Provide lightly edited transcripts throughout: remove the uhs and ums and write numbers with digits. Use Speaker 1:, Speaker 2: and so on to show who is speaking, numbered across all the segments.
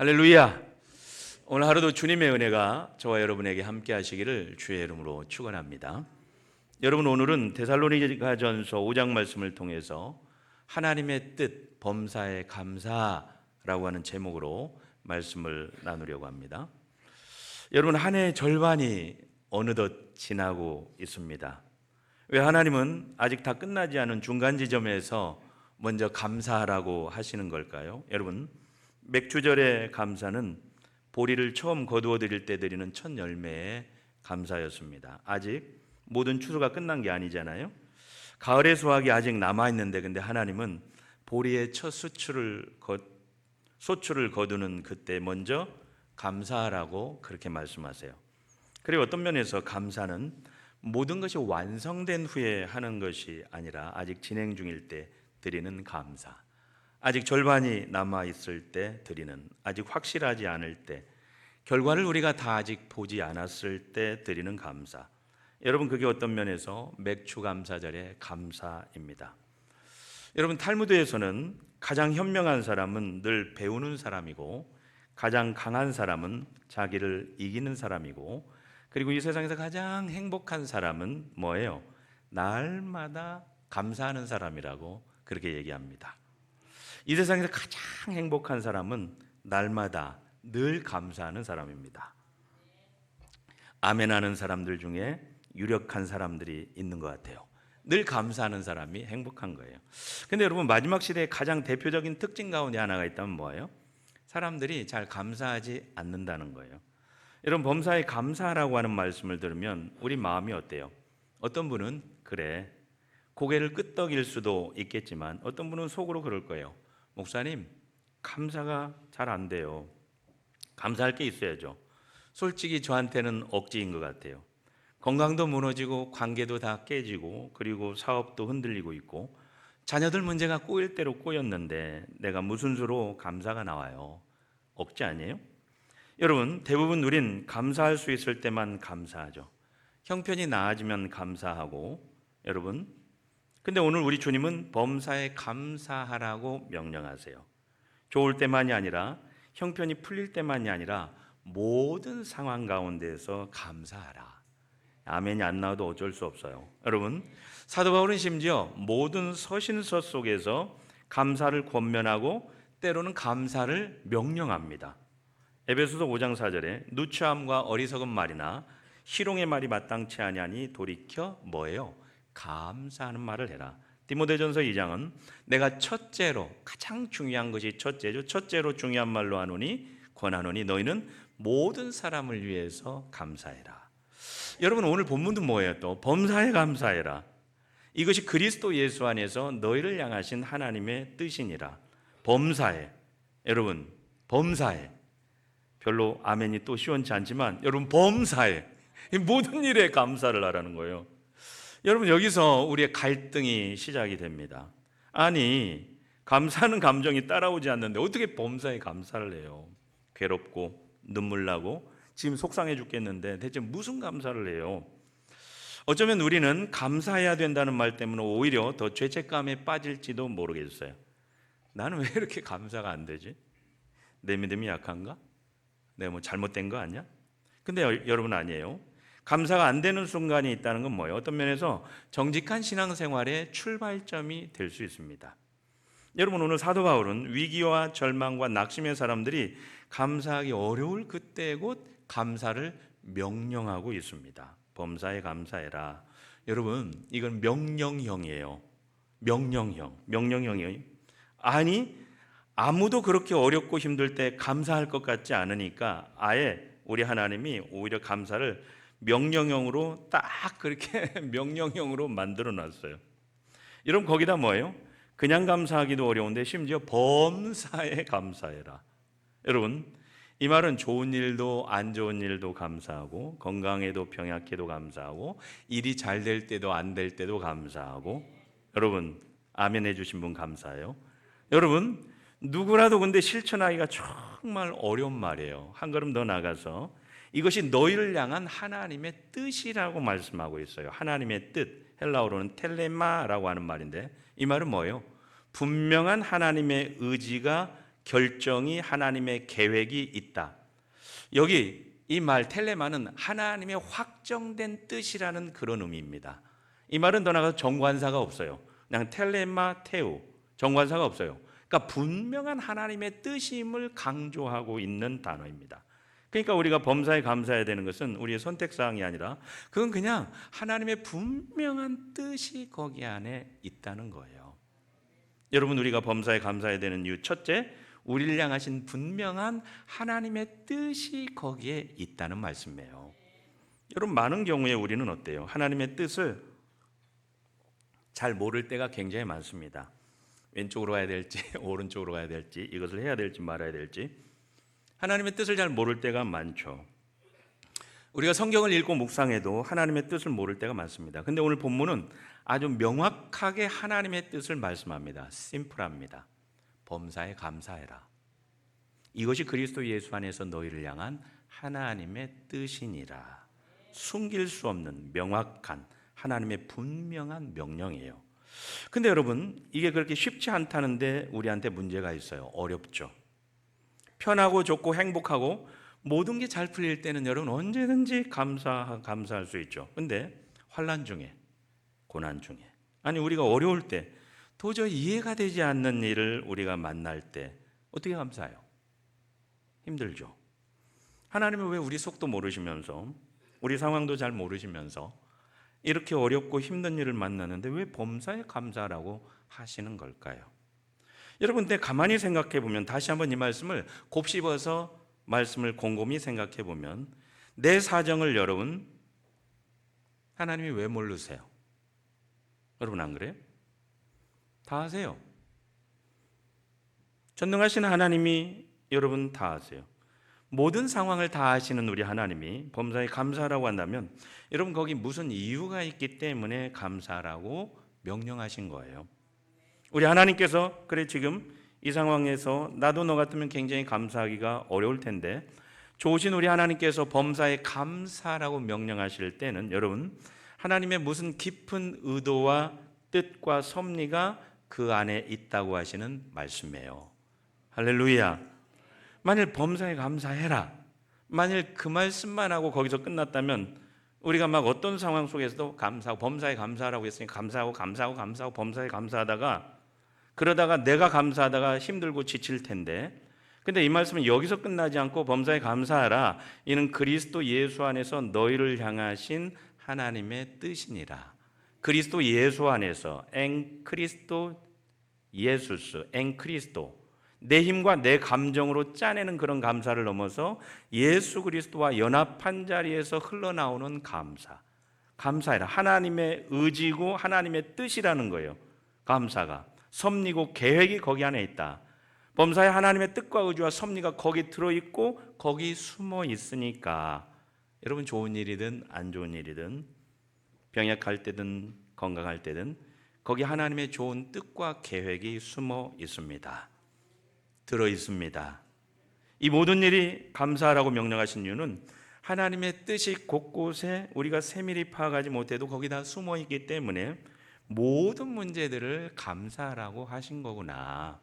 Speaker 1: 할렐루야. 오늘 하루도 주님의 은혜가 저와 여러분에게 함께 하시기를 주의 이름으로 축원합니다. 여러분, 오늘은 데살로니가전서 5장 말씀을 통해서 하나님의 뜻 범사에 감사라고 하는 제목으로 말씀을 나누려고 합니다. 여러분, 한 해의 절반이 어느덧 지나고 있습니다. 왜 하나님은 아직 다 끝나지 않은 중간 지점에서 먼저 감사하라고 하시는 걸까요? 여러분, 맥주절의 감사는 보리를 처음 거두어 드릴 때 드리는 첫 열매의 감사였습니다. 아직 모든 추수가 끝난 게 아니잖아요. 가을의 수확이 아직 남아있는데, 근데 하나님은 보리의 첫 소출을 거두는 그때 먼저 감사하라고 그렇게 말씀하세요. 그리고 어떤 면에서 감사는 모든 것이 완성된 후에 하는 것이 아니라 아직 진행 중일 때 드리는 감사, 아직 절반이 남아있을 때 드리는, 아직 확실하지 않을 때, 결과를 우리가 다 아직 보지 않았을 때 드리는 감사, 여러분, 그게 어떤 면에서 맥주 감사절의 감사입니다. 여러분, 탈무드에서는 가장 현명한 사람은 늘 배우는 사람이고, 가장 강한 사람은 자기를 이기는 사람이고, 그리고 이 세상에서 가장 행복한 사람은 뭐예요? 날마다 감사하는 사람이라고 그렇게 얘기합니다. 이 세상에서 가장 행복한 사람은 날마다 늘 감사하는 사람입니다. 아멘하는 사람들 중에 유력한 사람들이 있는 것 같아요. 늘 감사하는 사람이 행복한 거예요. 근데 여러분, 마지막 시대의 가장 대표적인 특징 가운데 하나가 있다면 뭐예요? 사람들이 잘 감사하지 않는다는 거예요. 여러분, 범사에 감사하라고 하는 말씀을 들으면 우리 마음이 어때요? 어떤 분은 그래, 고개를 끄덕일 수도 있겠지만 어떤 분은 속으로 그럴 거예요. 목사님, 감사가 잘 안 돼요. 감사할 게 있어야죠. 솔직히 저한테는 억지인 것 같아요. 건강도 무너지고 관계도 다 깨지고 그리고 사업도 흔들리고 있고 자녀들 문제가 꼬일 대로 꼬였는데 내가 무슨 수로 감사가 나와요? 억지 아니에요? 여러분, 대부분 우린 감사할 수 있을 때만 감사하죠. 형편이 나아지면 감사하고, 여러분, 근데 오늘 우리 주님은 범사에 감사하라고 명령하세요. 좋을 때만이 아니라, 형편이 풀릴 때만이 아니라 모든 상황 가운데서 감사하라. 아멘이 안 나와도 어쩔 수 없어요. 여러분, 사도 바울은 심지어 모든 서신서 속에서 감사를 권면하고 때로는 감사를 명령합니다. 에베소서 5장 4절에 누추함과 어리석은 말이나 희롱의 말이 마땅치 아니하니 돌이켜 뭐예요? 감사하는 말을 해라. 디모데전서 2장은 내가 첫째로, 가장 중요한 것이 첫째죠. 첫째로 중요한 말로 하노니 권하노니 너희는 모든 사람을 위해서 감사해라. 여러분, 오늘 본문도 뭐예요? 또 범사에 감사해라. 이것이 그리스도 예수 안에서 너희를 향하신 하나님의 뜻이니라. 범사에, 여러분, 범사에, 별로 아멘이 또 시원치 않지만 여러분, 범사에 모든 일에 감사를 하라는 거예요. 여러분, 여기서 우리의 갈등이 시작이 됩니다. 아니, 감사하는 감정이 따라오지 않는데 어떻게 범사에 감사를 해요? 괴롭고 눈물 나고 지금 속상해 죽겠는데 대체 무슨 감사를 해요? 어쩌면 우리는 감사해야 된다는 말 때문에 오히려 더 죄책감에 빠질지도 모르겠어요. 나는 왜 이렇게 감사가 안 되지? 내 믿음이 약한가? 내가 뭐 잘못된 거 아니야? 근데 여러분, 아니에요. 감사가 안 되는 순간이 있다는 건 뭐예요? 어떤 면에서 정직한 신앙생활의 출발점이 될 수 있습니다. 여러분, 오늘 사도 바울은 위기와 절망과 낙심의 사람들이 감사하기 어려울 그때 곧 감사를 명령하고 있습니다. 범사에 감사해라. 여러분, 이건 명령형이에요. 명령형이에요. 아니, 아무도 그렇게 어렵고 힘들 때 감사할 것 같지 않으니까 아예 우리 하나님이 오히려 감사를 명령형으로 딱 그렇게 명령형으로 만들어 놨어요. 여러분, 거기다 뭐예요? 그냥 감사하기도 어려운데 심지어 범사에 감사해라. 여러분, 이 말은 좋은 일도 안 좋은 일도 감사하고, 건강해도 병약해도 감사하고, 일이 잘 될 때도 안 될 때도 감사하고. 여러분, 아멘 해주신 분 감사해요. 여러분, 누구라도 근데 실천하기가 정말 어려운 말이에요. 한 걸음 더 나가서 이것이 너희를 향한 하나님의 뜻이라고 말씀하고 있어요. 하나님의 뜻, 헬라어로는 텔레마라고 하는 말인데 이 말은 뭐예요? 분명한 하나님의 의지가 결정이 하나님의 계획이 있다. 여기 이 말 텔레마는 하나님의 확정된 뜻이라는 그런 의미입니다. 이 말은 더 나아가서 정관사가 없어요. 그냥 텔레마 테우, 정관사가 없어요. 그러니까 분명한 하나님의 뜻임을 강조하고 있는 단어입니다. 그러니까 우리가 범사에 감사해야 되는 것은 우리의 선택사항이 아니라 그건 그냥 하나님의 분명한 뜻이 거기 안에 있다는 거예요. 여러분, 우리가 범사에 감사해야 되는 이유 첫째, 우리를 향하신 분명한 하나님의 뜻이 거기에 있다는 말씀이에요. 여러분, 많은 경우에 우리는 어때요? 하나님의 뜻을 잘 모를 때가 굉장히 많습니다. 왼쪽으로 가야 될지 오른쪽으로 가야 될지, 이것을 해야 될지 말아야 될지 하나님의 뜻을 잘 모를 때가 많죠. 우리가 성경을 읽고 묵상해도 하나님의 뜻을 모를 때가 많습니다. 근데 오늘 본문은 아주 명확하게 하나님의 뜻을 말씀합니다. 심플합니다. 범사에 감사해라. 이것이 그리스도 예수 안에서 너희를 향한 하나님의 뜻이니라. 숨길 수 없는 명확한 하나님의 분명한 명령이에요. 근데 여러분, 이게 그렇게 쉽지 않다는데 우리한테 문제가 있어요. 어렵죠. 편하고 좋고 행복하고 모든 게 잘 풀릴 때는 여러분 언제든지 감사할 수 있죠. 근데 환난 중에, 고난 중에, 아니 우리가 어려울 때, 도저히 이해가 되지 않는 일을 우리가 만날 때 어떻게 감사해요? 힘들죠. 하나님은 왜 우리 속도 모르시면서, 우리 상황도 잘 모르시면서 이렇게 어렵고 힘든 일을 만나는데 왜 범사에 감사라고 하시는 걸까요? 여러분, 근데 가만히 생각해 보면, 다시 한번 이 말씀을 곱씹어서 말씀을 곰곰이 생각해 보면, 내 사정을 여러분 하나님이 왜 모르세요? 여러분 안 그래요? 다 아세요. 전능하신 하나님이 여러분 다 아세요. 모든 상황을 다 아시는 우리 하나님이 범사에 감사하라고 한다면 여러분 거기 무슨 이유가 있기 때문에 감사하라고 명령하신 거예요. 우리 하나님께서 그래 지금 이 상황에서 나도 너 같으면 굉장히 감사하기가 어려울 텐데 좋으신 우리 하나님께서 범사에 감사라고 명령하실 때는 여러분 하나님의 무슨 깊은 의도와 뜻과 섭리가 그 안에 있다고 하시는 말씀이에요. 할렐루야. 만일 범사에 감사해라, 만일 그 말씀만 하고 거기서 끝났다면 우리가 막 어떤 상황 속에서도 감사하고 범사에 감사하라고 했으니 감사하고 범사에 감사하다가 그러다가 내가 감사하다가 힘들고 지칠 텐데, 근데 이 말씀은 여기서 끝나지 않고 범사에 감사하라, 이는 그리스도 예수 안에서 너희를 향하신 하나님의 뜻이니라. 그리스도 예수 안에서 엔 크리스도 예수스 엔 크리스도, 내 힘과 내 감정으로 짜내는 그런 감사를 넘어서 예수 그리스도와 연합한 자리에서 흘러나오는 감사해라. 하나님의 의지고 하나님의 뜻이라는 거예요. 감사가 섭리고 계획이 거기 안에 있다. 범사에 하나님의 뜻과 의지와 섭리가 거기 들어있고 거기 숨어 있으니까 여러분 좋은 일이든 안 좋은 일이든 병약할 때든 건강할 때든 거기 하나님의 좋은 뜻과 계획이 숨어 있습니다. 들어 있습니다. 이 모든 일이 감사하라고 명령하신 이유는 하나님의 뜻이 곳곳에 우리가 세밀히 파악하지 못해도 거기다 숨어 있기 때문에 모든 문제들을 감사하라고 하신 거구나.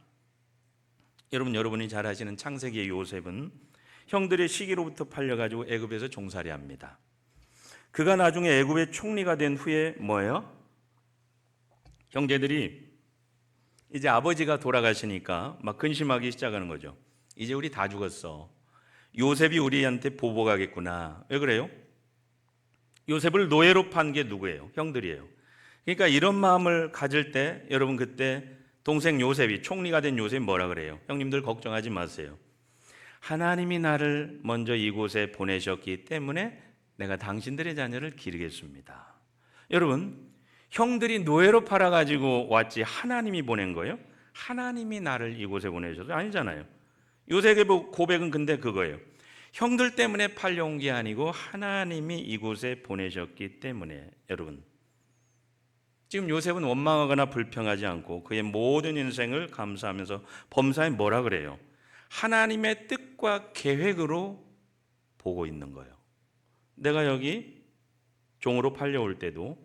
Speaker 1: 여러분이 잘 아시는 창세기의 요셉은 형들의 시기로부터 팔려가지고 애굽에서 종살이 합니다. 그가 나중에 애굽의 총리가 된 후에 뭐예요? 형제들이 이제 아버지가 돌아가시니까 막 근심하기 시작하는 거죠. 이제 우리 다 죽었어. 요셉이 우리한테 보복하겠구나. 왜 그래요? 요셉을 노예로 판 게 누구예요? 형들이에요. 그러니까 이런 마음을 가질 때 여러분 그때 동생 요셉이, 총리가 된 요셉이 뭐라 그래요? 형님들 걱정하지 마세요. 하나님이 나를 먼저 이곳에 보내셨기 때문에 내가 당신들의 자녀를 기르겠습니다. 여러분, 형들이 노예로 팔아가지고 왔지 하나님이 보낸 거예요? 하나님이 나를 이곳에 보내셔서 아니잖아요. 요셉의 고백은 근데 그거예요. 형들 때문에 팔려온 게 아니고 하나님이 이곳에 보내셨기 때문에. 여러분, 지금 요셉은 원망하거나 불평하지 않고 그의 모든 인생을 감사하면서 범사에 뭐라 그래요? 하나님의 뜻과 계획으로 보고 있는 거예요. 내가 여기 종으로 팔려올 때도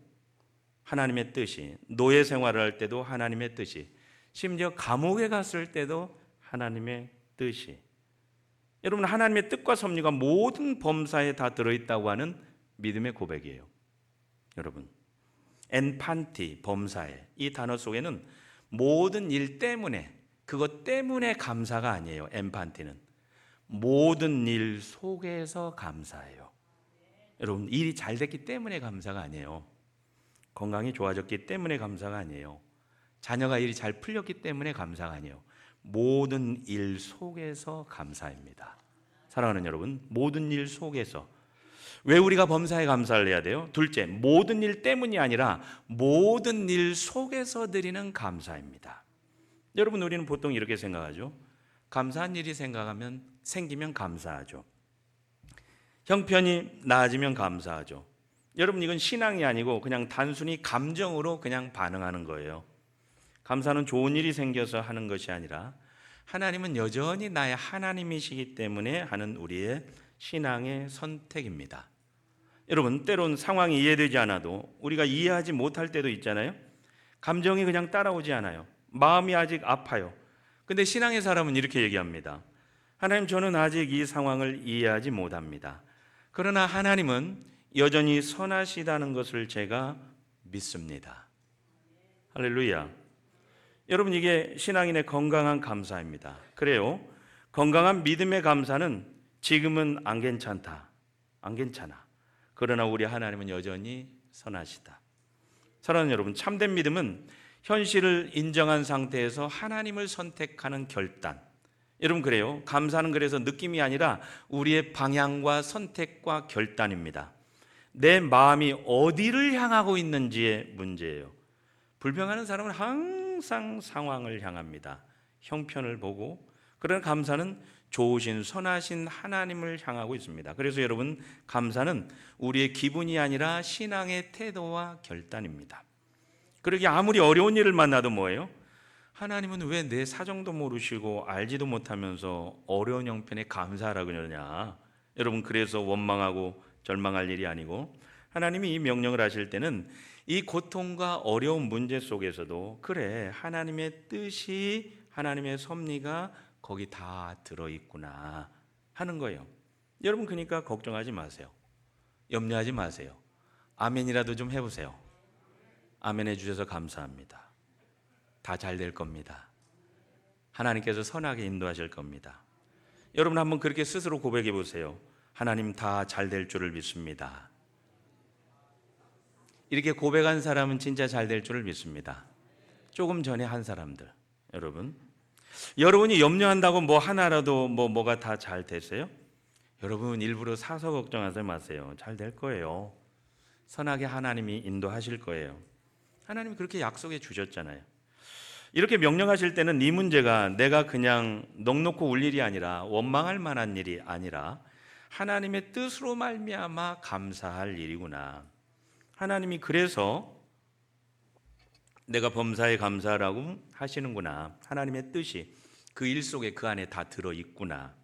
Speaker 1: 하나님의 뜻이, 노예 생활을 할 때도 하나님의 뜻이, 심지어 감옥에 갔을 때도 하나님의 뜻이. 여러분, 하나님의 뜻과 섭리가 모든 범사에 다 들어있다고 하는 믿음의 고백이에요. 여러분, 엔판티, 범사에, 이 단어 속에는 모든 일 때문에, 그것 때문에 감사가 아니에요. 엔판티는 모든 일 속에서 감사해요. 여러분, 일이 잘 됐기 때문에 감사가 아니에요. 건강이 좋아졌기 때문에 감사가 아니에요. 자녀가 일이 잘 풀렸기 때문에 감사가 아니에요. 모든 일 속에서 감사입니다. 사랑하는 여러분, 모든 일 속에서. 왜 우리가 범사에 감사를 해야 돼요? 둘째, 모든 일 때문이 아니라 모든 일 속에서 드리는 감사입니다. 여러분, 우리는 보통 이렇게 생각하죠. 감사한 일이 생기면 감사하죠. 형편이 나아지면 감사하죠. 여러분, 이건 신앙이 아니고 그냥 단순히 감정으로 그냥 반응하는 거예요. 감사는 좋은 일이 생겨서 하는 것이 아니라 하나님은 여전히 나의 하나님이시기 때문에 하는 우리의 신앙의 선택입니다. 여러분, 때론 상황이 이해되지 않아도 우리가 이해하지 못할 때도 있잖아요. 감정이 그냥 따라오지 않아요. 마음이 아직 아파요. 근데 신앙의 사람은 이렇게 얘기합니다. 하나님, 저는 아직 이 상황을 이해하지 못합니다. 그러나 하나님은 여전히 선하시다는 것을 제가 믿습니다. 할렐루야. 여러분, 이게 신앙인의 건강한 감사입니다. 그래요. 건강한 믿음의 감사는 지금은 안 괜찮다, 안 괜찮아. 그러나 우리 하나님은 여전히 선하시다. 사랑하는 여러분, 참된 믿음은 현실을 인정한 상태에서 하나님을 선택하는 결단. 여러분, 그래요. 감사는 그래서 느낌이 아니라 우리의 방향과 선택과 결단입니다. 내 마음이 어디를 향하고 있는지의 문제예요. 불평하는 사람은 항상 상황을 향합니다. 형편을 보고. 그러나 감사는 좋으신 선하신 하나님을 향하고 있습니다. 그래서 여러분, 감사는 우리의 기분이 아니라 신앙의 태도와 결단입니다. 그러기에 아무리 어려운 일을 만나도 뭐예요? 하나님은 왜 내 사정도 모르시고 알지도 못하면서 어려운 형편에 감사하라 그러냐? 여러분, 그래서 원망하고 절망할 일이 아니고, 하나님이 이 명령을 하실 때는 이 고통과 어려운 문제 속에서도 그래, 하나님의 뜻이, 하나님의 섭리가 거기 다 들어있구나 하는 거예요. 여러분, 그러니까 걱정하지 마세요. 염려하지 마세요. 아멘이라도 좀 해보세요. 아멘 해주셔서 감사합니다. 다 잘 될 겁니다. 하나님께서 선하게 인도하실 겁니다. 여러분, 한번 그렇게 스스로 고백해 보세요. 하나님, 다 잘 될 줄을 믿습니다. 이렇게 고백한 사람은 진짜 잘 될 줄을 믿습니다. 조금 전에 한 사람들. 여러분이 염려한다고 뭐 하나라도 뭐가 다 잘 됐어요? 여러분, 일부러 사서 걱정하지 마세요. 잘 될 거예요. 선하게 하나님이 인도하실 거예요. 하나님이 그렇게 약속해 주셨잖아요. 이렇게 명령하실 때는 네 문제가 내가 그냥 넋놓고 울 일이 아니라, 원망할 만한 일이 아니라 하나님의 뜻으로 말미암아 감사할 일이구나. 하나님이 그래서 내가 범사에 감사하라고 하시는구나. 하나님의 뜻이 그 일 속에, 그 안에 다 들어있구나.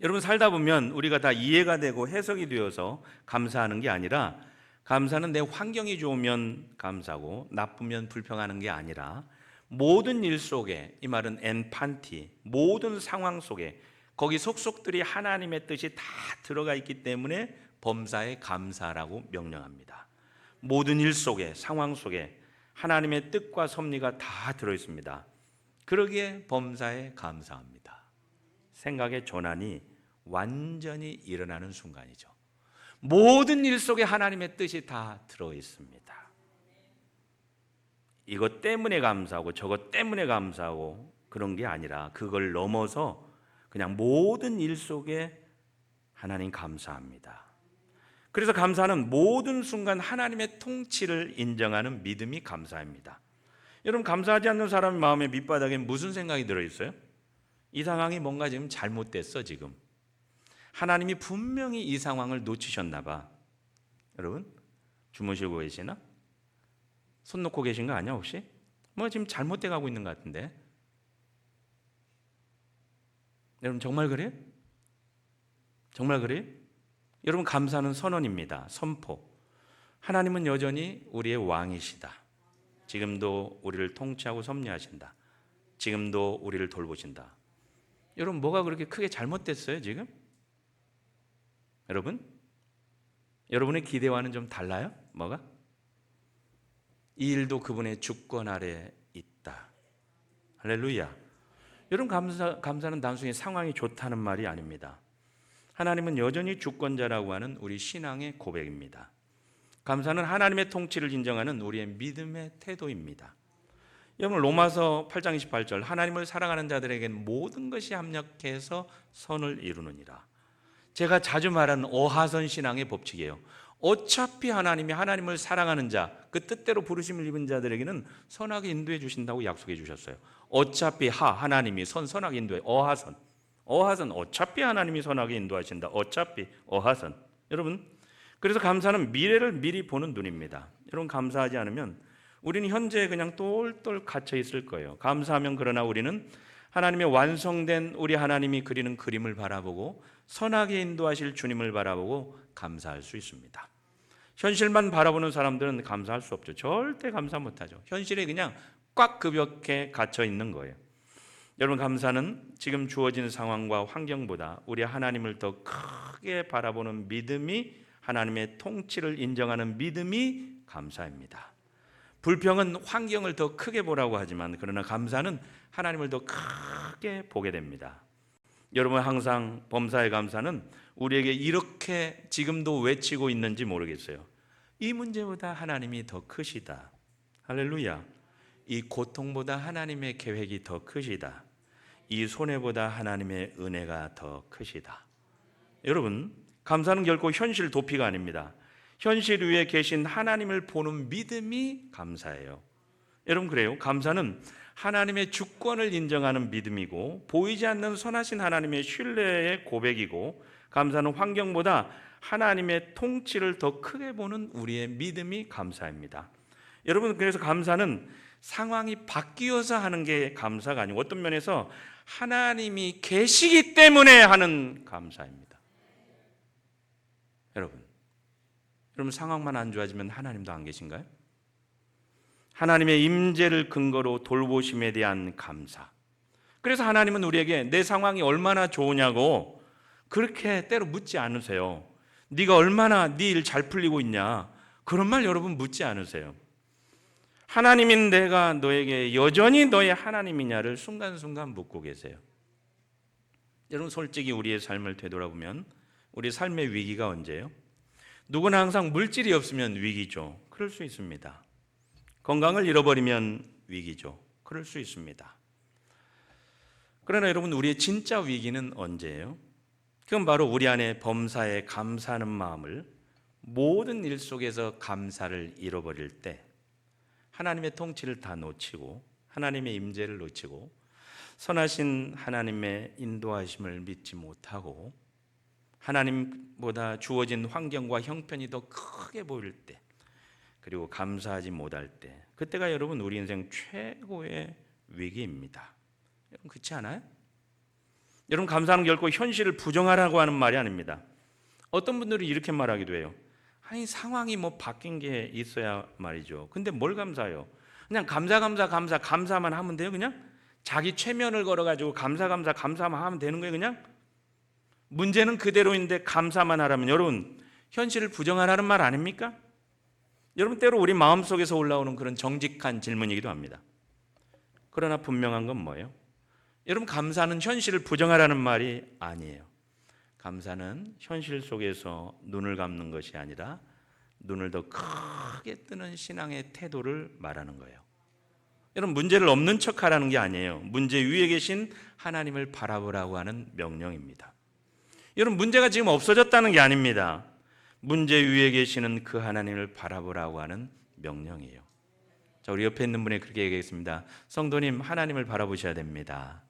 Speaker 1: 여러분, 살다 보면 우리가 다 이해가 되고 해석이 되어서 감사하는 게 아니라, 감사는 내 환경이 좋으면 감사하고 나쁘면 불평하는 게 아니라, 모든 일 속에, 이 말은 엔판티, 모든 상황 속에 거기 속속들이 하나님의 뜻이 다 들어가 있기 때문에 범사에 감사라고 명령합니다. 모든 일 속에, 상황 속에 하나님의 뜻과 섭리가 다 들어있습니다. 그러기에 범사에 감사합니다. 생각의 전환이 완전히 일어나는 순간이죠. 모든 일 속에 하나님의 뜻이 다 들어있습니다. 이것 때문에 감사하고 저것 때문에 감사하고 그런 게 아니라, 그걸 넘어서 그냥 모든 일 속에 하나님 감사합니다. 그래서 감사는 모든 순간 하나님의 통치를 인정하는 믿음이 감사입니다. 여러분, 감사하지 않는 사람의 마음의 밑바닥에 무슨 생각이 들어있어요? 이 상황이 뭔가 지금 잘못됐어. 지금 하나님이 분명히 이 상황을 놓치셨나 봐. 여러분, 주무시고 계시나? 손 놓고 계신 거 아니야 혹시? 뭐 지금 잘못돼 가고 있는 것 같은데. 여러분, 정말 그래요? 정말 그래요? 여러분, 감사는 선언입니다. 선포. 하나님은 여전히 우리의 왕이시다. 지금도 우리를 통치하고 섭리하신다. 지금도 우리를 돌보신다. 여러분, 뭐가 그렇게 크게 잘못됐어요 지금? 여러분의 기대와는 좀 달라요? 뭐가? 이 일도 그분의 주권 아래 있다. 할렐루야. 여러분, 감사는 단순히 상황이 좋다는 말이 아닙니다. 하나님은 여전히 주권자라고 하는 우리 신앙의 고백입니다. 감사는 하나님의 통치를 인정하는 우리의 믿음의 태도입니다. 여러분, 로마서 8장 28절, 하나님을 사랑하는 자들에게는 모든 것이 합력해서 선을 이루느니라. 제가 자주 말하는 어하선 신앙의 법칙이에요. 어차피 하나님을 사랑하는 자, 그 뜻대로 부르심을 입은 자들에게는 선하게 인도해 주신다고 약속해 주셨어요. 어차피 하나님이 선하게 인도해. 어하선 어차피 하나님이 선하게 인도하신다. 어차피 어하선. 여러분, 그래서 감사는 미래를 미리 보는 눈입니다. 여러분, 감사하지 않으면 우리는 현재에 그냥 똘똘 갇혀 있을 거예요. 감사하면 그러나 우리는 하나님의 완성된 우리 하나님이 그리는 그림을 바라보고 선하게 인도하실 주님을 바라보고 감사할 수 있습니다. 현실만 바라보는 사람들은 감사할 수 없죠. 절대 감사 못하죠. 현실에 그냥 꽉 그 벽에 갇혀 있는 거예요. 여러분, 감사는 지금 주어진 상황과 환경보다 우리 하나님을 더 크게 바라보는 믿음이, 하나님의 통치를 인정하는 믿음이 감사입니다. 불평은 환경을 더 크게 보라고 하지만 그러나 감사는 하나님을 더 크게 보게 됩니다. 여러분, 항상 범사의 감사는 우리에게 이렇게 지금도 외치고 있는지 모르겠어요. 이 문제보다 하나님이 더 크시다. 할렐루야. 이 고통보다 하나님의 계획이 더 크시다. 이 손해보다 하나님의 은혜가 더 크시다. 여러분, 감사는 결코 현실 도피가 아닙니다. 현실 위에 계신 하나님을 보는 믿음이 감사예요. 여러분, 그래요. 감사는 하나님의 주권을 인정하는 믿음이고 보이지 않는 선하신 하나님의 신뢰의 고백이고, 감사는 환경보다 하나님의 통치를 더 크게 보는 우리의 믿음이 감사입니다. 여러분, 그래서 감사는 상황이 바뀌어서 하는 게 감사가 아니고 어떤 면에서 하나님이 계시기 때문에 하는 감사입니다. 여러분 상황만 안 좋아지면 하나님도 안 계신가요? 하나님의 임재를 근거로 돌보심에 대한 감사. 그래서 하나님은 우리에게 내 상황이 얼마나 좋으냐고 그렇게 때로 묻지 않으세요. 네가 얼마나 네 일 잘 풀리고 있냐, 그런 말 여러분 묻지 않으세요. 하나님인 내가 너에게 여전히 너의 하나님이냐를 순간순간 묻고 계세요. 여러분, 솔직히 우리의 삶을 되돌아보면 우리 삶의 위기가 언제예요? 누구나 항상 물질이 없으면 위기죠. 그럴 수 있습니다. 건강을 잃어버리면 위기죠. 그럴 수 있습니다. 그러나 여러분, 우리의 진짜 위기는 언제예요? 그건 바로 우리 안에 범사에 감사하는 마음을, 모든 일 속에서 감사를 잃어버릴 때, 하나님의 통치를 다 놓치고 하나님의 임재를 놓치고 선하신 하나님의 인도하심을 믿지 못하고 하나님보다 주어진 환경과 형편이 더 크게 보일 때, 그리고 감사하지 못할 때, 그때가 여러분 우리 인생 최고의 위기입니다. 여러분, 그렇지 않아요? 여러분, 감사는 결코 현실을 부정하라고 하는 말이 아닙니다. 어떤 분들이 이렇게 말하기도 해요. 아니, 상황이 뭐 바뀐 게 있어야 말이죠. 근데 뭘 감사해요? 그냥 감사만 하면 돼요? 그냥 자기 최면을 걸어가지고 감사만 하면 되는 거예요? 그냥 문제는 그대로인데 감사만 하라면, 여러분, 현실을 부정하라는 말 아닙니까? 여러분, 때로 우리 마음속에서 올라오는 그런 정직한 질문이기도 합니다. 그러나 분명한 건 뭐예요? 여러분, 감사는 현실을 부정하라는 말이 아니에요. 감사는 현실 속에서 눈을 감는 것이 아니라 눈을 더 크게 뜨는 신앙의 태도를 말하는 거예요. 여러분, 문제를 없는 척하라는 게 아니에요. 문제 위에 계신 하나님을 바라보라고 하는 명령입니다. 여러분, 문제가 지금 없어졌다는 게 아닙니다. 문제 위에 계시는 그 하나님을 바라보라고 하는 명령이에요. 자, 우리 옆에 있는 분에 그렇게 얘기하겠습니다. 성도님, 하나님을 바라보셔야 됩니다.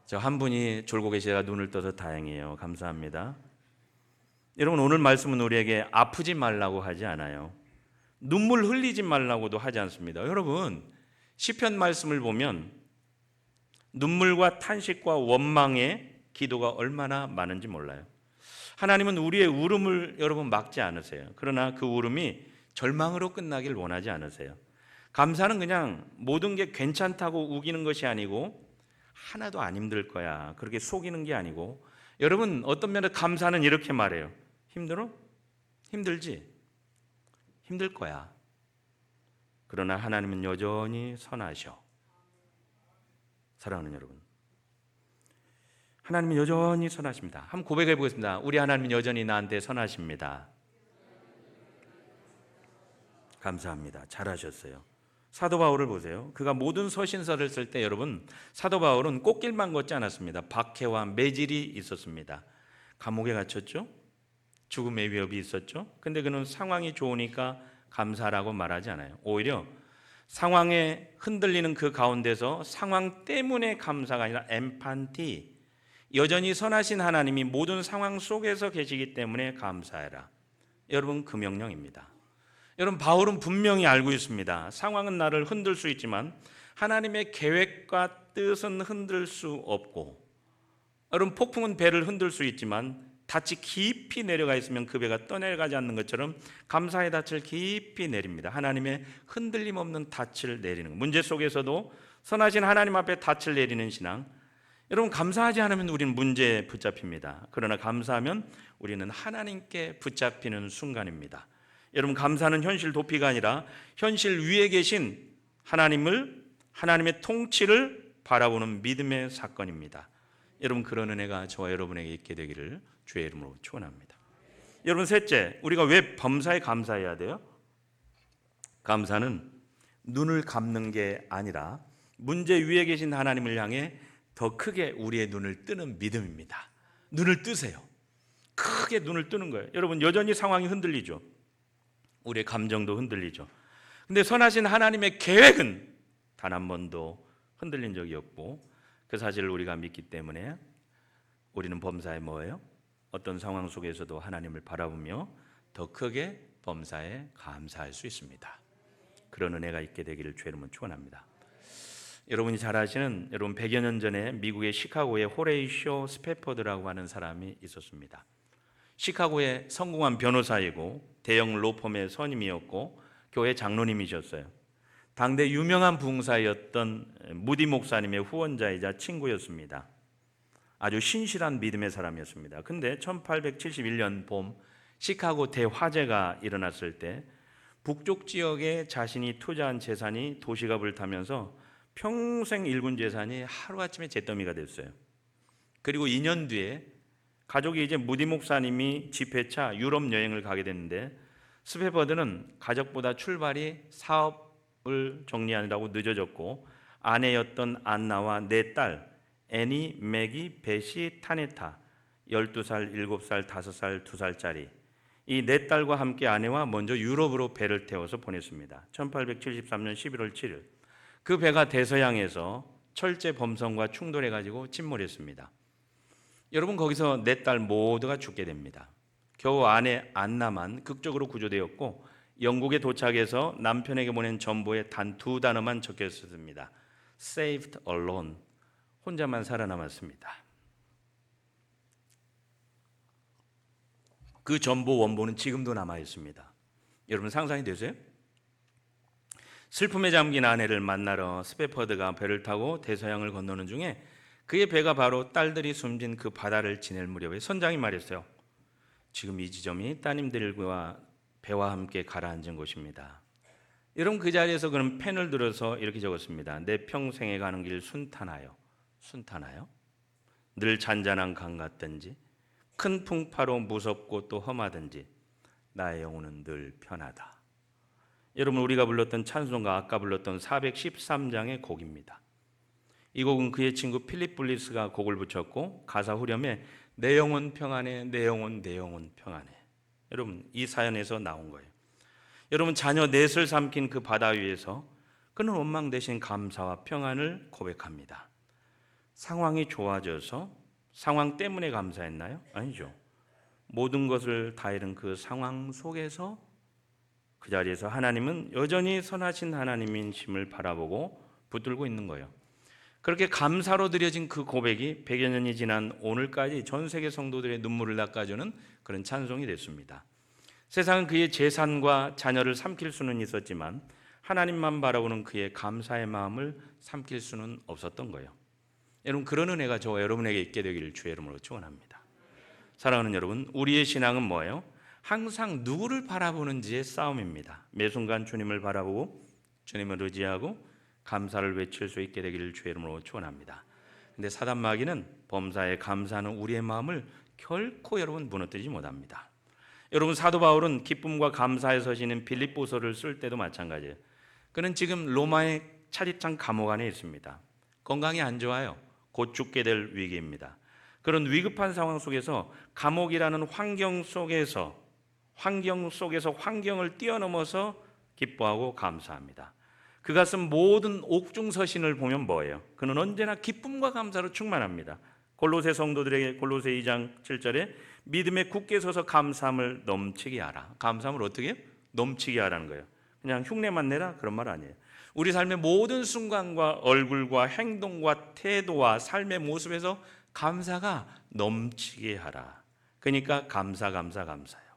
Speaker 1: 저 한 분이 졸고 계시다가 눈을 떠서 다행이에요. 감사합니다. 여러분, 오늘 말씀은 우리에게 아프지 말라고 하지 않아요. 눈물 흘리지 말라고도 하지 않습니다. 여러분, 시편 말씀을 보면 눈물과 탄식과 원망의 기도가 얼마나 많은지 몰라요. 하나님은 우리의 울음을 여러분 막지 않으세요. 그러나 그 울음이 절망으로 끝나길 원하지 않으세요. 감사는 그냥 모든 게 괜찮다고 우기는 것이 아니고 하나도 안 힘들 거야, 그렇게 속이는 게 아니고, 여러분 어떤 면에 감사는 이렇게 말해요. 힘들어? 힘들지? 힘들 거야. 그러나 하나님은 여전히 선하셔. 사랑하는 여러분, 하나님은 여전히 선하십니다. 한번 고백해 보겠습니다. 우리 하나님은 여전히 나한테 선하십니다. 감사합니다. 잘하셨어요. 사도 바울을 보세요. 그가 모든 서신서를 쓸 때 여러분, 사도 바울은 꽃길만 걷지 않았습니다. 박해와 매질이 있었습니다. 감옥에 갇혔죠. 죽음의 위협이 있었죠. 근데 그는 상황이 좋으니까 감사라고 말하지 않아요. 오히려 상황에 흔들리는 그 가운데서 상황 때문에 감사가 아니라 엠판티, 여전히 선하신 하나님이 모든 상황 속에서 계시기 때문에 감사해라. 여러분, 그 명령입니다. 여러분, 바울은 분명히 알고 있습니다. 상황은 나를 흔들 수 있지만 하나님의 계획과 뜻은 흔들 수 없고, 여러분, 폭풍은 배를 흔들 수 있지만 닻이 깊이 내려가 있으면 그 배가 떠내려가지 않는 것처럼 감사의 닻을 깊이 내립니다. 하나님의 흔들림 없는 닻을 내리는 것. 문제 속에서도 선하신 하나님 앞에 닻을 내리는 신앙. 여러분, 감사하지 않으면 우리는 문제에 붙잡힙니다. 그러나 감사하면 우리는 하나님께 붙잡히는 순간입니다. 여러분, 감사는 현실 도피가 아니라 현실 위에 계신 하나님의 통치를 바라보는 믿음의 사건입니다. 여러분, 그런 은혜가 저와 여러분에게 있게 되기를 주의 이름으로 축원합니다. 여러분, 셋째, 우리가 왜 범사에 감사해야 돼요? 감사는 눈을 감는 게 아니라 문제 위에 계신 하나님을 향해 더 크게 우리의 눈을 뜨는 믿음입니다. 눈을 뜨세요. 크게 눈을 뜨는 거예요. 여러분, 여전히 상황이 흔들리죠. 우리의 감정도 흔들리죠. 근데 선하신 하나님의 계획은 단 한 번도 흔들린 적이 없고, 그 사실을 우리가 믿기 때문에 우리는 범사에 뭐예요? 어떤 상황 속에서도 하나님을 바라보며 더 크게 범사에 감사할 수 있습니다. 그런 은혜가 있게 되기를 주의 이름으로 축원합니다. 여러분이 잘 아시는, 여러분 100여 년 전에 미국의 시카고에 호레이쇼 스패퍼드라고 하는 사람이 있었습니다. 시카고의 성공한 변호사이고 대형 로펌의 선임이었고 교회 장로님이셨어요. 당대 유명한 부흥사였던 무디 목사님의 후원자이자 친구였습니다. 아주 신실한 믿음의 사람이었습니다. 근데 1871년 봄 시카고 대화재가 일어났을 때 북쪽 지역에 자신이 투자한 재산이 도시갑을 타면서 평생 일군 재산이 하루아침에 잿더미가 됐어요. 그리고 2년 뒤에 가족이 이제 무디 목사님이 집회차 유럽 여행을 가게 됐는데, 스패퍼드는 가족보다 출발이 사업을 정리하느라고 늦어졌고, 아내였던 안나와 네 딸 애니, 맥이, 베시, 타네타 12살, 7살, 5살, 2살짜리 이 네 딸과 함께 아내와 먼저 유럽으로 배를 태워서 보냈습니다. 1873년 11월 7일 그 배가 대서양에서 철제 범선과 충돌해가지고 침몰했습니다. 여러분, 거기서 네 딸 모두가 죽게 됩니다. 겨우 아내 안나만 극적으로 구조되었고, 영국에 도착해서 남편에게 보낸 전보에 단 2단어만 적혀 있었습니다. Saved alone. 혼자만 살아남았습니다. 그 전보 원본은 지금도 남아 있습니다. 여러분, 상상이 되세요? 슬픔에 잠긴 아내를 만나러 스패퍼드가 배를 타고 대서양을 건너는 중에 그의 배가 바로 딸들이 숨진 그 바다를 지낼 무렵에 선장이 말했어요. 지금 이 지점이 따님들과 배와 함께 가라앉은 곳입니다. 여러분, 그 자리에서 그는 펜을 들어서 이렇게 적었습니다. 내 평생에 가는 길 순탄하여. 순탄하여? 늘 잔잔한 강 같든지 큰 풍파로 무섭고 또 험하든지 나의 영혼은 늘 편하다. 여러분, 우리가 불렀던 찬송가, 아까 불렀던 413장의 곡입니다. 이 곡은 그의 친구 필립 블리스가 곡을 붙였고, 가사 후렴에 내 영혼 평안해, 내 영혼, 내 영혼 평안해. 여러분, 이 사연에서 나온 거예요. 여러분, 자녀 넷을 삼킨 그 바다 위에서 그는 원망 대신 감사와 평안을 고백합니다. 상황이 좋아져서 상황 때문에 감사했나요? 아니죠. 모든 것을 다 잃은 그 상황 속에서, 그 자리에서 하나님은 여전히 선하신 하나님인 심을 바라보고 붙들고 있는 거예요. 그렇게 감사로 드려진 그 고백이 100여 년이 지난 오늘까지 전 세계 성도들의 눈물을 닦아주는 그런 찬송이 됐습니다. 세상은 그의 재산과 자녀를 삼킬 수는 있었지만 하나님만 바라보는 그의 감사의 마음을 삼킬 수는 없었던 거예요. 여러분, 그런 은혜가 저와 여러분에게 있게 되기를 주의 이름으로 축원합니다. 사랑하는 여러분, 우리의 신앙은 뭐예요? 항상 누구를 바라보는지의 싸움입니다. 매 순간 주님을 바라보고 주님을 의지하고 감사를 외칠 수 있게 되기를 주의 이름으로 축원합니다. 근데 사단 마귀는 범사에 감사하는 우리의 마음을 결코 여러분 무너뜨리지 못합니다. 여러분, 사도 바울은 기쁨과 감사의 서신인 빌립보서를 쓸 때도 마찬가지예요. 그는 지금 로마의 차디찬 감옥 안에 있습니다. 건강이 안 좋아요. 곧 죽게 될 위기입니다. 그런 위급한 상황 속에서 감옥이라는 환경 속에서 환경을 뛰어넘어서 기뻐하고 감사합니다. 그가 쓴 모든 옥중서신을 보면 뭐예요? 그는 언제나 기쁨과 감사로 충만합니다. 골로새 성도들에게 골로새 2장 7절에 믿음에 굳게 서서 감사함을 넘치게 하라. 감사함을 어떻게 해요? 넘치게 하라는 거예요. 그냥 흉내만 내라 그런 말 아니에요. 우리 삶의 모든 순간과 얼굴과 행동과 태도와 삶의 모습에서 감사가 넘치게 하라. 그러니까 감사예요.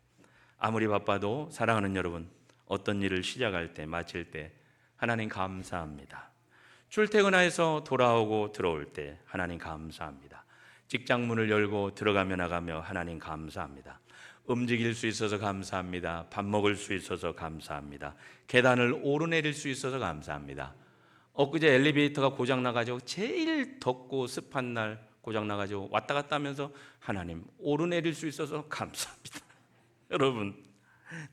Speaker 1: 아무리 바빠도 사랑하는 여러분, 어떤 일을 시작할 때 마칠 때 하나님 감사합니다. 출퇴근해서 돌아오고 들어올 때 하나님 감사합니다. 직장 문을 열고 들어가며 나가며 하나님 감사합니다. 움직일 수 있어서 감사합니다. 밥 먹을 수 있어서 감사합니다. 계단을 오르내릴 수 있어서 감사합니다. 엊그제 엘리베이터가 고장 나가지고 제일 덥고 습한 날 고장 나가지고 왔다 갔다 하면서 하나님 오르내릴 수 있어서 감사합니다. 여러분,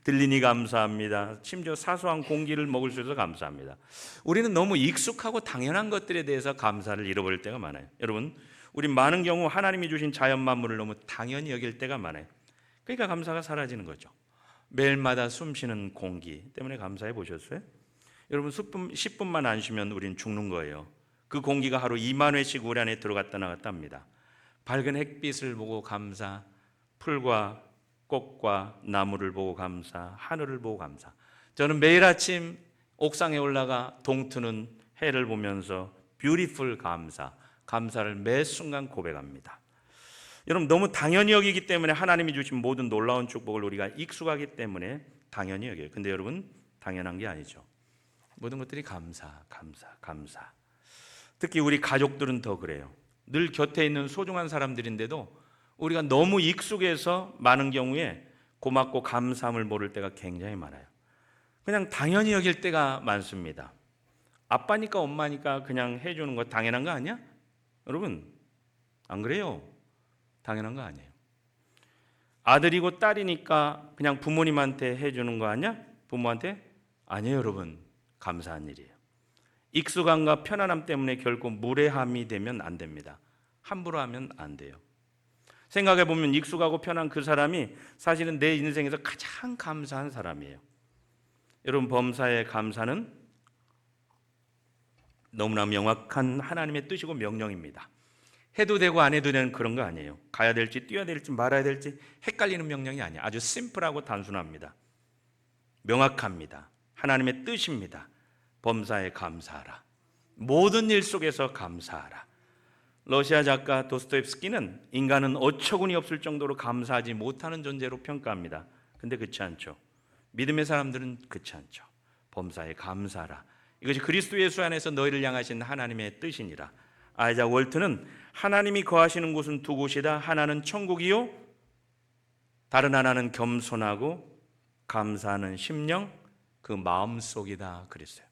Speaker 1: 들리니 감사합니다. 심지어 사소한 공기를 먹을 수 있어서 감사합니다. 우리는 너무 익숙하고 당연한 것들에 대해서 감사를 잃어버릴 때가 많아요. 여러분, 우리 많은 경우 하나님이 주신 자연 만물을 너무 당연히 여길 때가 많아요. 그러니까 감사가 사라지는 거죠. 매일마다 숨쉬는 공기 때문에 감사해 보셨어요? 여러분, 10분만 안 쉬면 우린 죽는 거예요. 그 공기가 하루 2만 회씩 우리 안에 들어갔다 나갔다 합니다. 밝은 햇빛을 보고 감사, 풀과 꽃과 나무를 보고 감사, 하늘을 보고 감사. 저는 매일 아침 옥상에 올라가 동트는 해를 보면서 뷰티풀 감사를 매 순간 고백합니다. 여러분, 너무 당연히 여기기 때문에 하나님이 주신 모든 놀라운 축복을 우리가 익숙하기 때문에 당연히 여겨요. 근데 여러분, 당연한 게 아니죠. 모든 것들이 감사. 특히 우리 가족들은 더 그래요. 늘 곁에 있는 소중한 사람들인데도 우리가 너무 익숙해서 많은 경우에 고맙고 감사함을 모를 때가 굉장히 많아요. 그냥 당연히 여길 때가 많습니다. 아빠니까 엄마니까 그냥 해주는 거 당연한 거 아니야? 여러분, 안 그래요? 당연한 거 아니에요. 아들이고 딸이니까 그냥 부모님한테 해주는 거 아니야? 부모한테? 아니에요. 여러분, 감사한 일이에요. 익숙함과 편안함 때문에 결코 무례함이 되면 안 됩니다. 함부로 하면 안 돼요. 생각해보면 익숙하고 편한 그 사람이 사실은 내 인생에서 가장 감사한 사람이에요. 여러분, 범사의 감사는 너무나 명확한 하나님의 뜻이고 명령입니다. 해도 되고 안 해도 되는 그런 거 아니에요. 가야 될지 뛰어야 될지 말아야 될지 헷갈리는 명령이 아니에요. 아주 심플하고 단순합니다. 명확합니다. 하나님의 뜻입니다. 범사에 감사하라. 모든 일 속에서 감사하라. 러시아 작가 도스토옙스키는 인간은 어처구니 없을 정도로 감사하지 못하는 존재로 평가합니다. 근데 그렇지 않죠. 믿음의 사람들은 그렇지 않죠. 범사에 감사하라. 이것이 그리스도 예수 안에서 너희를 향하신 하나님의 뜻이니라. 아이작 월트는 하나님이 거하시는 곳은 두 곳이다. 하나는 천국이요, 다른 하나는 겸손하고 감사하는 심령, 그 마음속이다 그랬어요.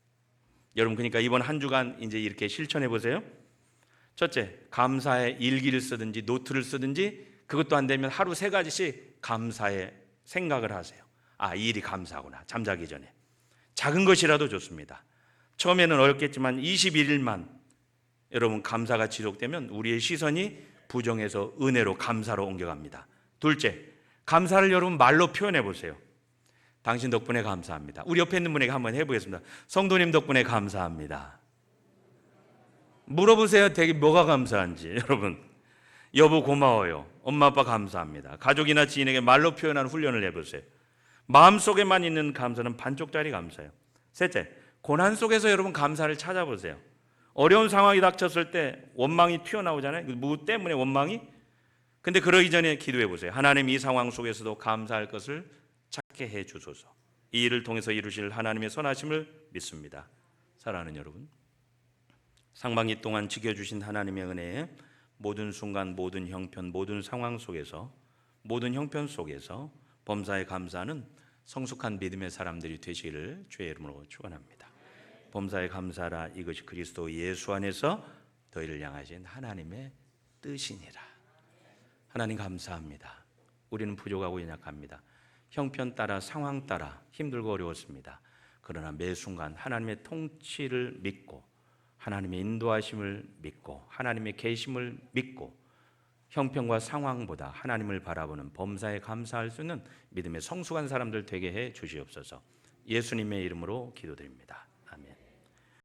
Speaker 1: 여러분, 그러니까 이번 한 주간 이제 이렇게 실천해 보세요. 첫째, 감사의 일기를 쓰든지 노트를 쓰든지, 그것도 안 되면 하루 3가지씩 감사의 생각을 하세요. 아, 이 일이 감사하구나. 잠자기 전에. 작은 것이라도 좋습니다. 처음에는 어렵겠지만 21일만 여러분 감사가 지속되면 우리의 시선이 부정에서 은혜로 감사로 옮겨갑니다. 둘째, 감사를 여러분 말로 표현해 보세요. 당신 덕분에 감사합니다. 우리 옆에 있는 분에게 한번 해보겠습니다. 성도님 덕분에 감사합니다. 물어보세요. 되게 뭐가 감사한지. 여러분, 여보 고마워요. 엄마 아빠 감사합니다. 가족이나 지인에게 말로 표현하는 훈련을 해보세요. 마음속에만 있는 감사는 반쪽짜리 감사예요. 셋째, 고난 속에서 여러분 감사를 찾아보세요. 어려운 상황이 닥쳤을 때 원망이 튀어나오잖아요. 뭐 때문에 원망이? 근데 그러기 전에 기도해 보세요. 하나님, 이 상황 속에서도 감사할 것을 찾게 해 주소서. 이 일을 통해서 이루실 하나님의 선하심을 믿습니다. 사랑하는 여러분, 상반기 동안 지켜주신 하나님의 은혜에 모든 순간, 모든 형편, 모든 상황 속에서, 모든 형편 속에서 범사에 감사하는 성숙한 믿음의 사람들이 되시기를 주의 이름으로 축원합니다. 범사에 감사하라. 이것이 그리스도 예수 안에서 너희를 향하신 하나님의 뜻이니라. 하나님 감사합니다. 우리는 부족하고 연약합니다. 형편 따라, 상황 따라 힘들고 어려웠습니다. 그러나 매 순간 하나님의 통치를 믿고, 하나님의 인도하심을 믿고, 하나님의 계심을 믿고, 형편과 상황보다 하나님을 바라보는 범사에 감사할 수 있는 믿음의 성숙한 사람들 되게 해 주시옵소서. 예수님의 이름으로 기도드립니다.